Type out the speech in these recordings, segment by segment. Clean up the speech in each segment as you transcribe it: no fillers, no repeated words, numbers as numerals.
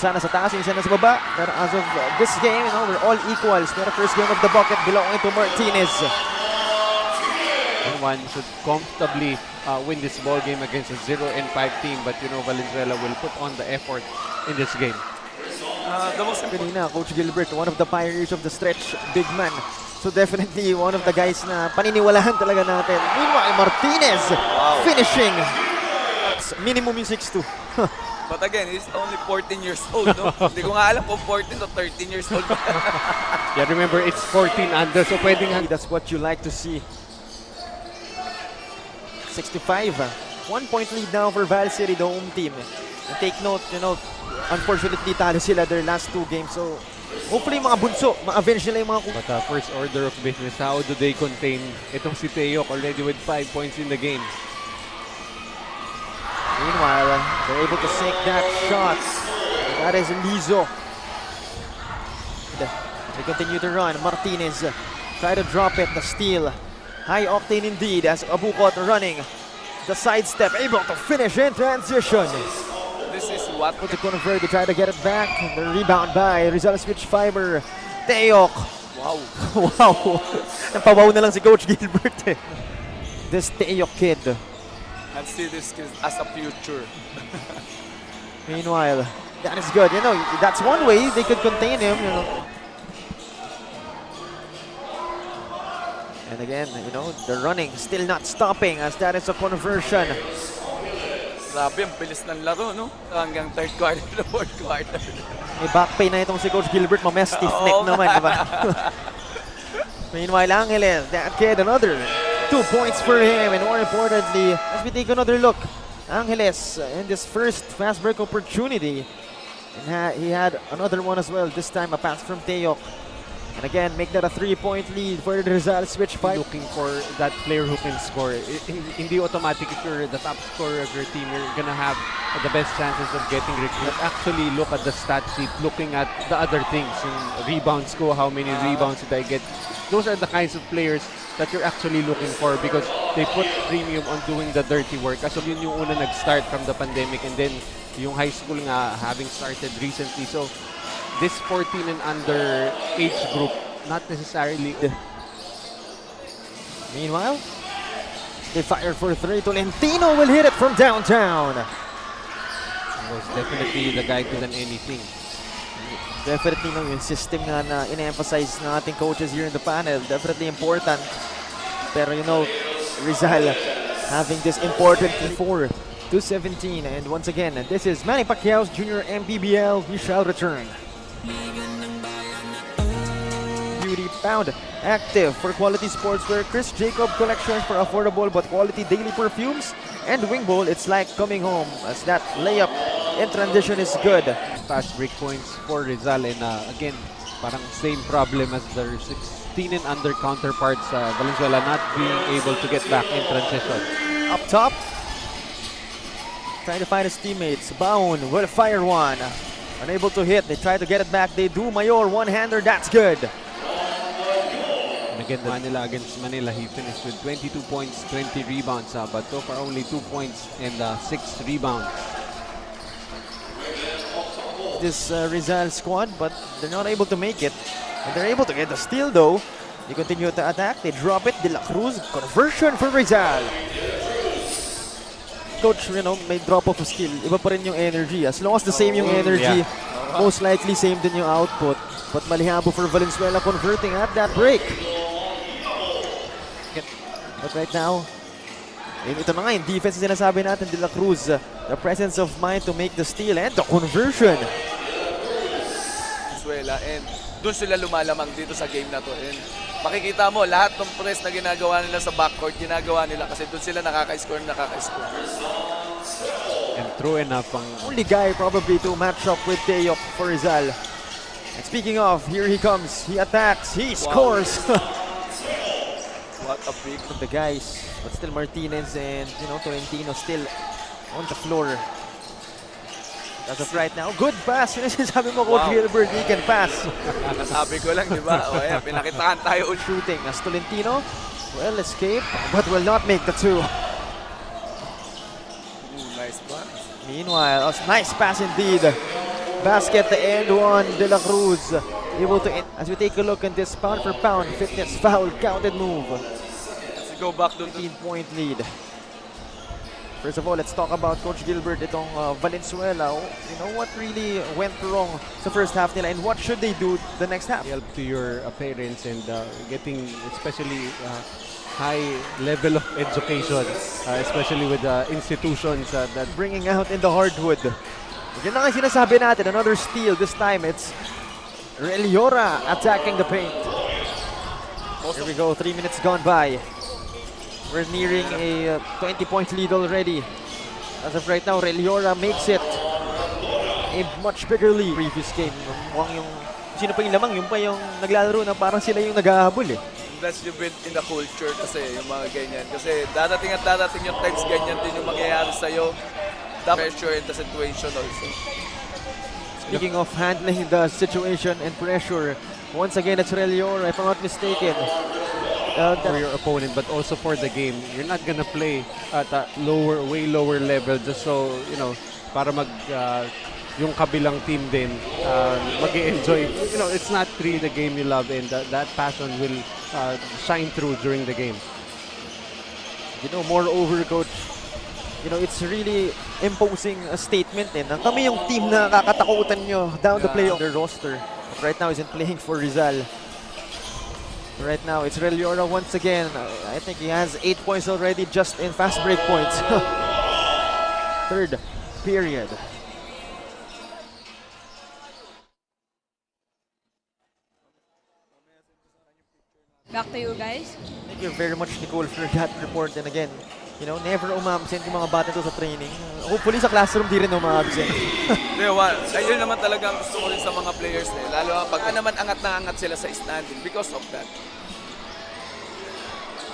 sana sa taas, yung isa na sa baba. Pero as of this game, we're all equals. Pero first game of the bucket belonging to Martinez. And one should comfortably win this ball game against a 0-5 team, but Valenzuela will put on the effort in this game. The most kanina, Coach Gilbert, one of the pioneers of the stretch big man. So definitely one of the guys na paniniwalahan talaga natin. Meanwhile, Martinez finishing. Minimum yung 6'2". But again, he's only 14 years old, no? Hindi ko nga alam kung 14 to 13 years old. Yeah, remember, it's 14 under, so pwedeng... That's what you like to see. 65. 1 point lead now for Val City, the home team. And take note, unfortunately, talo sila their last 2 games. So, hopefully, mga bunso, ma-avenge nila yung mga... But first order of business, how do they contain itong si Teok already with 5 points in the game? Meanwhile, they're able to sink that shot. That is Lizo. They continue to run. Martinez try to drop it, the steal. High octane indeed as Abukot running. The sidestep, able to finish in transition. This is what... To convert, they try to get it back. The rebound by Rizal Switch Fiber. Teok. Wow. Wow. Napawaw na lang si Coach Gilbert eh. This Teok kid. I see this as a future. Meanwhile, that is good. That's one way they could contain him. And again, the running still not stopping as that is a conversion. Grabe, ang bilis ng laro, no? Hanggang third quarter to fourth quarter. May back pain na itong si Coach Gilbert. Mamaya stiff neck naman, diba? Meanwhile, Angeles, that kid, another 2 points for him. And more importantly, as we take another look, Angeles in this first fast break opportunity. And he had another one as well. This time a pass from Teok. And again, make that a 3-point lead for the Rizal Switch 5. Looking for that player who can score. Hindi automatic if you're the top scorer of your team, you're gonna have the best chances of getting recruited. Actually, look at the stat sheet, looking at the other things. Yung rebounds ko, how many rebounds did I get? Those are the kinds of players that you're actually looking for because they put premium on doing the dirty work. Kaso yun yung una nag-start from the pandemic, and then yung high school nga having started recently. So this 14 and under age group, not necessarily... Meanwhile, they fire for 3. Tolentino will hit it from downtown. Was definitely the guy to than anything. Definitely yung system nga na ina-emphasize na ating coaches here in the panel. Definitely important. Pero Rizal having this important 4-17. And once again, this is Manny Pacquiao's Junior MPBL. We shall return. Beauty Pound, active for quality sportswear. Chris Jacob collection for affordable but quality daily perfumes. And Wing Bowl, it's like coming home as that layup in transition is good. Fast break points for Rizal, and again, parang same problem as their 16 and under counterparts. Valenzuela not being able to get back in transition. Up top, trying to find his teammates. Baun will fire one. Unable to hit, they try to get it back. They do. Mayor, one-hander, that's good. And again, Manila against Manila, he finished with 22 points, 20 rebounds, but so far only 2 points and 6 rebounds. This Rizal squad, but they're not able to make it. And they're able to get the steal though. They continue to attack, they drop it. De La Cruz, conversion for Rizal. Coach, may drop off of skill. Iba pa rin yung energy. As long as the same yung energy, most likely same din yung output. But malihabo for Valenzuela converting at that break. But right now, ito na nga yung defense na sinasabi natin, De La Cruz. The presence of mind to make the steal and the conversion. Venezuela, and doon sila lumalamang dito sa game na to. And makikita mo, lahat ng press na ginagawa nila sa backcourt, ginagawa nila kasi doon sila nakaka-score. And true enough, ang only guy probably to match up with Teok for Rizal. And speaking of, here he comes. He attacks. He scores. What a pick from the guys. But still Martinez and Tolentino still on the floor. As of right now, good pass. Yun yung sinasabi mo, Coach Gilbert, he can pass. Nasabi ko lang, di ba? O ayan, pinakitaan tayo ulit. Shooting as Tolentino will escape but will not make the 2. Nice pass. Meanwhile, a nice pass indeed basket and one. De La Cruz able to end. As we take a look at this pound for pound fitness foul counted move. Let's go back to 15-point lead. First of all, let's talk about Coach Gilbert, itong Valenzuela. You know what really went wrong sa first half nila and what should they do the next half? Help to your parents and getting especially high level of education, especially with the institutions that Bringing out in the hardwood. Yan na nga sinasabi natin, another steal. This time it's Reliora attacking the paint. Here we go, 3 minutes gone by. We're nearing a 20-point lead already. As of right now, Reliora makes it a much bigger lead. Previous game, mukhang yung sino pa yung lamang, yung pa yung naglalaro na parang sila yung naghahabol eh. that's you build in the culture kasi yung mga ganyan. Kasi darating at darating yung times ganyan din yung mangyayari sa'yo. The pressure in the situation also. Speaking of handling the situation and pressure, once again it's Reliora, if I'm not mistaken. For your opponent, but also for the game. You're not gonna play at a lower, way lower level just so, you know, para yung kabilang team din mag-enjoy. You know, it's not really the game you love and that passion will shine through during the game. You know, moreover, Coach, you know, it's really imposing a statement din. Kami yung team na kakatakutan nyo down the playoff. Their roster right now isn't playing for Rizal. Right now, it's Reliora once again. I think he has 8 points already just in fast break points. Third period. Back to you guys. Thank you very much, Nicole, for that report. And again, you know, never umabsent yung mga bata to sa training. Hopefully sa classroom di rin umabsent. Ayun naman talaga ang gusto ko rin sa mga players nila. Lalo pag naman angat na angat sila sa standing because of that.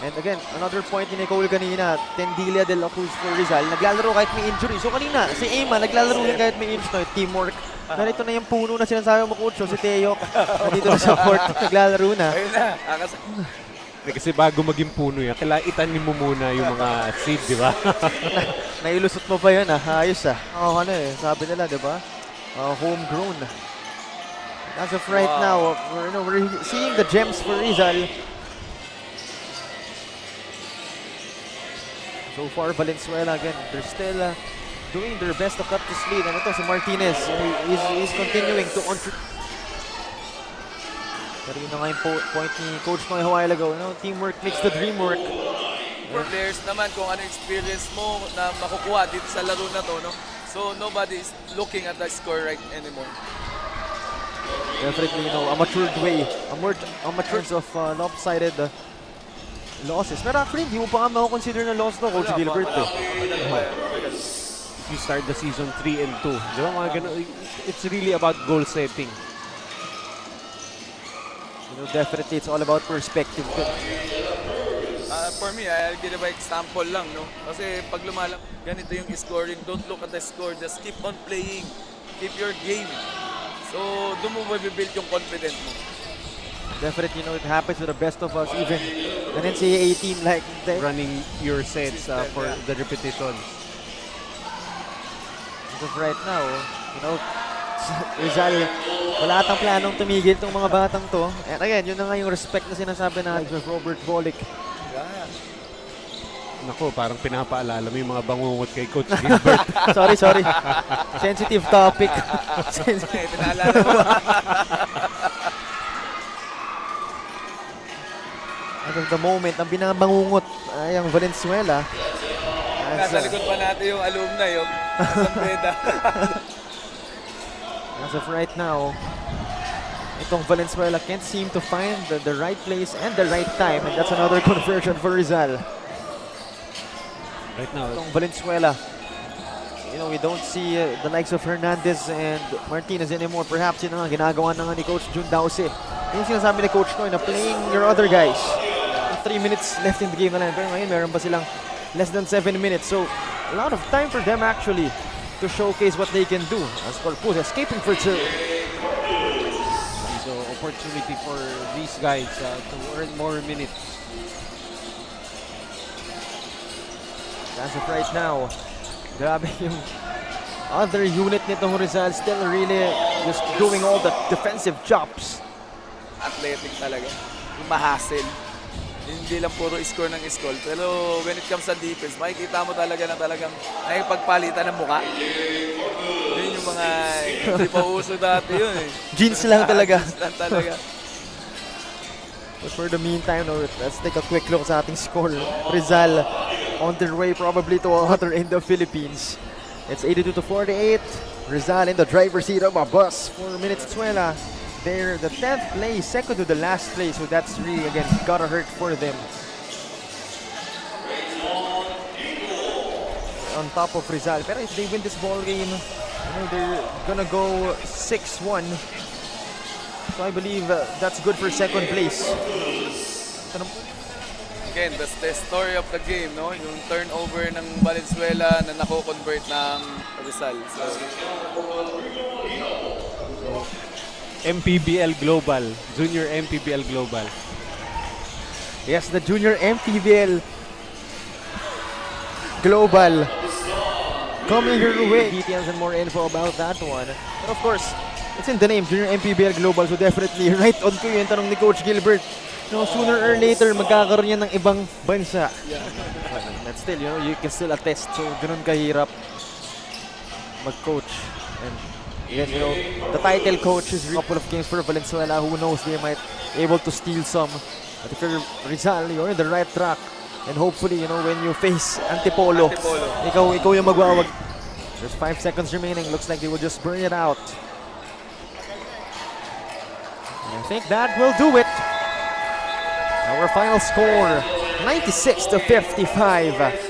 And again, another point ni Nicole kanina, Tendilia de la Cruz for Rizal. Naglalaro kahit may injury. So kanina, si Ema naglalaro din kahit may injury. Teamwork. Narito na yung puno na sinasabi mo, Coach. So si Teo, nandito na sa court, naglalaro na. Ayun na. Kasi bago maging puno yan, kailangan itanim mo muna yung mga seed, di ba? Nailusot mo pa yun, ayos ano eh, sabi nila, di ba? Homegrown. As of right now, we're seeing the gems for Rizal. So far, Valenzuela again, they're still doing their best to cut this lead. And ito si Martinez, he's continuing to Pero yun na nga yung point ni Coach Noy a while ago. You know, teamwork makes the dream work. For players naman, kung ano experience mo na makukuha dito sa laro na to, no? So nobody is looking at the score right anymore. Definitely, you know, a matured way, a matured of lopsided losses. Pero actually, hindi mo pa nga mako-consider na loss to, Coach Gilbert. You start the season 3-2. Di ba mga ganun? It's really about goal setting. You know, definitely, it's all about perspective. For me, I'll give an example lang, no? Kasi pag lumalang, ganito yung scoring, don't look at the score, just keep on playing. Keep your game. So, doon mo mabibuild yung confidence mo. Definitely, you know, it happens with the best of us, even an NCAA team like that. Running your sets for the repetitions. As of right now, you know, Rizal, wala atang planong tumigil itong mga batang to. And again, yun na nga yung respect na sinasabi na with Robert Bolick. Naku, parang pinapaalala mo yung mga bangungot kay Coach Gilbert. sorry. Sensitive topic. Pinaalala mo. As of the moment, ang binabangungot ay ang Valenzuela. Nasa likod pa natin yung alumni, yung Beda. As of right now, itong Valenzuela can't seem to find the right place and the right time. And that's another conversion for Rizal. Right now, Itong Valenzuela, you know, we don't see the likes of Hernandez and Martinez anymore. Perhaps yun ang ginagawa na nga ni Coach Jun Dause. Yung sinasabi ni Coach Noy na playing your other guys. 3 minutes left in the game na lang. Pero ngayon, meron pa silang less than 7 minutes. So, a lot of time for them actually to showcase what they can do. As Corpus escaping for two. so opportunity for these guys to earn more minutes. As of right now, grabe yung other unit nitong Rizal still really just doing all the defensive jobs. Athletic talaga. Yung mahassle. Hindi lang puro score ng score. Pero when it comes sa defense, makikita mo talaga na talagang nakipagpalitan ng muka. Yun yung mga hindi pa uso dati yun eh. Jeans lang talaga. Jeans lang talaga. But for the meantime, no, let's take a quick look sa ating score. Rizal on their way probably to other end of Philippines. It's 82 to 48. Rizal in the driver's seat of a bus for Venezuela. They're the 10th place, second to the last place, so that's really, again, gotta hurt for them. On top of Rizal. Pero if they win this ball game, you know, they're gonna go 6-1. So I believe that's good for second place. Again, that's the story of the game, no? Yung turnover ng Valenzuela na nako-convert ng Rizal. So, MPBL Global, Junior MPBL Global. Yes, the Junior MPBL Global coming your way. Details and more info about that one. But of course, it's in the name, Junior MPBL Global, so definitely right on ko yung tanong ni Coach Gilbert. No, sooner or later, magkakaroon yan ng ibang bansa. But still, you know, you can still attest. So, ganun kahirap mag-coach. And again, you know, the title coach is a couple of games for Valenzuela. Who knows, they might be able to steal some. But if you're Rizal, you're in the right track. And hopefully, you know, when you face Antipolo, ikaw yung magwawag. There's 5 seconds remaining. Looks like they will just burn it out. And I think that will do it. Our final score, 96 to 55.